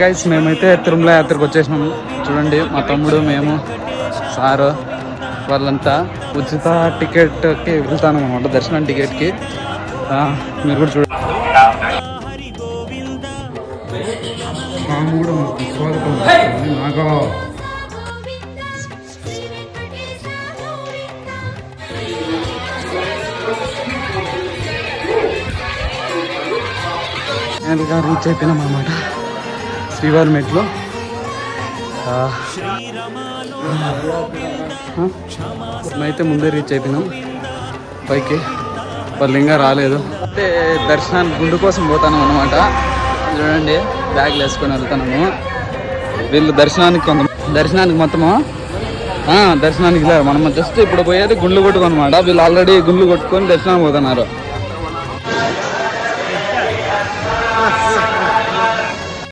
Guys మేమైతే తిరుమల యాత్రకు వచ్చేసినాము. చూడండి మా తమ్ముడు, మేము, సారు వాళ్ళంతా ఉచిత టికెట్కి వెళ్తాను అనమాట, దర్శనం టికెట్కి. మీరు కూడా చూడండి. నేరుగా రీచ్ అయిపోయినాం అన్నమాట శ్రీవారి మెట్లో. మేమైతే ముందే రీచ్ అయిపోయినాం పైకి, వాళ్ళు ఇంకా రాలేదు. అయితే దర్శనానికి గుండు కోసం పోతాను అనమాట. చూడండి బ్యాగ్లు వేసుకొని వెళ్తాము. వీళ్ళు దర్శనానికి మొత్తము దర్శనానికి లేరు. మనం జస్ట్ ఇప్పుడు పోయేది గుండ్లు కొట్టుకు అనమాట. వీళ్ళు ఆల్రెడీ గుండ్లు కొట్టుకొని దర్శనానికి పోతున్నారు.